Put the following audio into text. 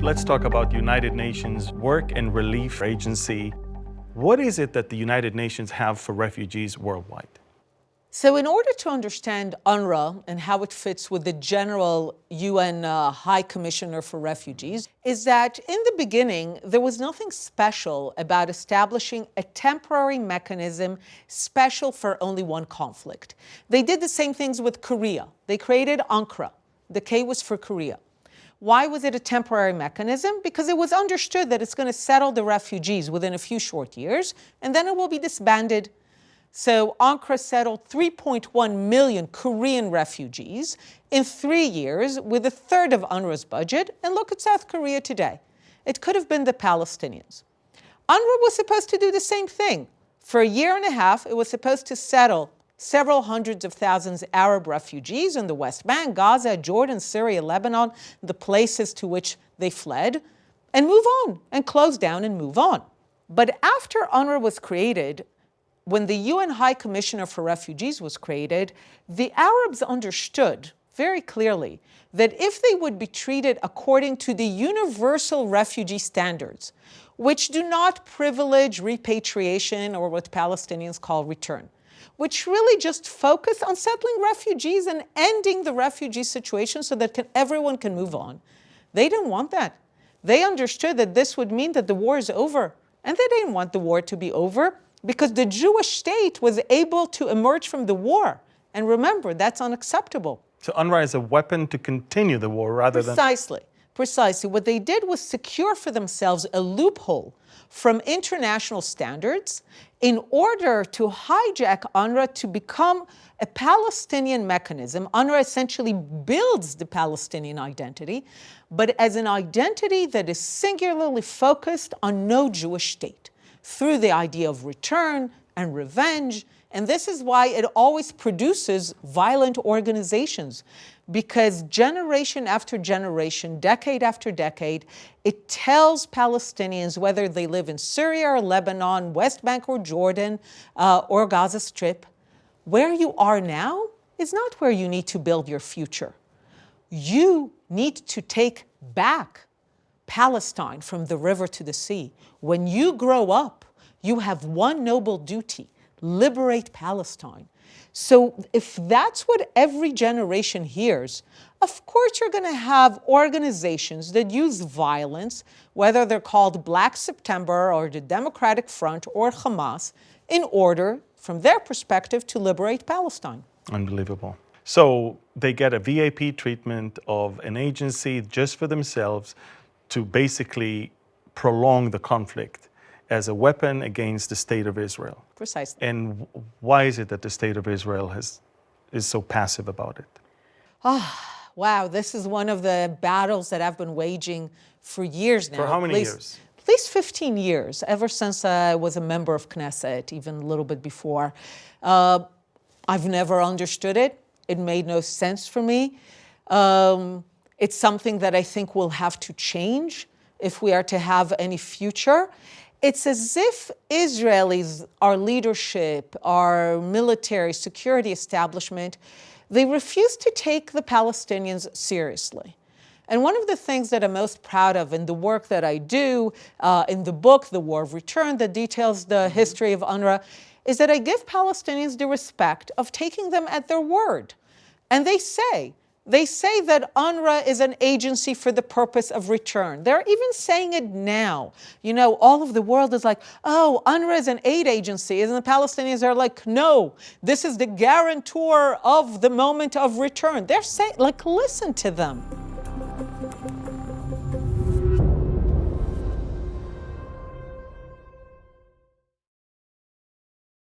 Let's talk about United Nations Work and Relief Agency. What is it that the United Nations have for refugees worldwide? So in order to understand UNRWA and how it fits with the general UN High Commissioner for Refugees, is that in the beginning, there was nothing special about establishing a temporary mechanism special for only one conflict. They did the same things with Korea. They created UNRWA. The K was for Korea. Why was it a temporary mechanism? Because it was understood that it's going to settle the refugees within a few short years, and then it will be disbanded. So UNRWA settled 3.1 million Korean refugees in 3 years with a third of UNRWA's budget. And look at South Korea today. It could have been the Palestinians. UNRWA was supposed to do the same thing. For a year and a half, it was supposed to settle several hundreds of thousands of Arab refugees in the West Bank, Gaza, Jordan, Syria, Lebanon, the places to which they fled, and move on, and close down and move on. But after UNRWA was created, when the UN High Commissioner for Refugees was created, the Arabs understood very clearly that if they would be treated according to the universal refugee standards, which do not privilege repatriation or what Palestinians call return, which really just focus on settling refugees and ending the refugee situation so that everyone can move on, they didn't want that. They understood that this would mean that the war is over, and they didn't want the war to be over, because the Jewish state was able to emerge from the war. And remember, that's unacceptable. So UNRWA is a weapon to continue the war rather than... Precisely. What they did was secure for themselves a loophole from international standards in order to hijack UNRWA to become a Palestinian mechanism. UNRWA essentially builds the Palestinian identity, but as an identity that is singularly focused on no Jewish state, through the idea of return and revenge. And this is why it always produces violent organizations, because generation after generation, decade after decade, it tells Palestinians, whether they live in Syria or Lebanon, West Bank or Jordan, or Gaza Strip, where you are now is not where you need to build your future. You need to take back Palestine from the river to the sea. When you grow up, you have one noble duty: liberate Palestine. So if that's what every generation hears, of course you're going to have organizations that use violence, whether they're called Black September or the Democratic Front or Hamas, in order, from their perspective, to liberate Palestine. Unbelievable. So they get a VIP treatment of an agency just for themselves to basically prolong the conflict as a weapon against the state of Israel. Precisely. And why is it that the state of Israel is so passive about it? Wow, this is one of the battles that I've been waging for years now. For how many years? At least 15 years, ever since I was a member of Knesset, even a little bit before. I've never understood it. It made no sense for me. It's something that I think will have to change if we are to have any future. It's as if Israelis, our leadership, our military security establishment, they refuse to take the Palestinians seriously. And one of the things that I'm most proud of in the work that I do, in the book, The War of Return, that details the history of UNRWA, is that I give Palestinians the respect of taking them at their word. And they say that UNRWA is an agency for the purpose of return. They're even saying it now. You know, all of the world is like, oh, UNRWA is an aid agency. And the Palestinians are like, no, this is the guarantor of the moment of return. They're saying, like, listen to them.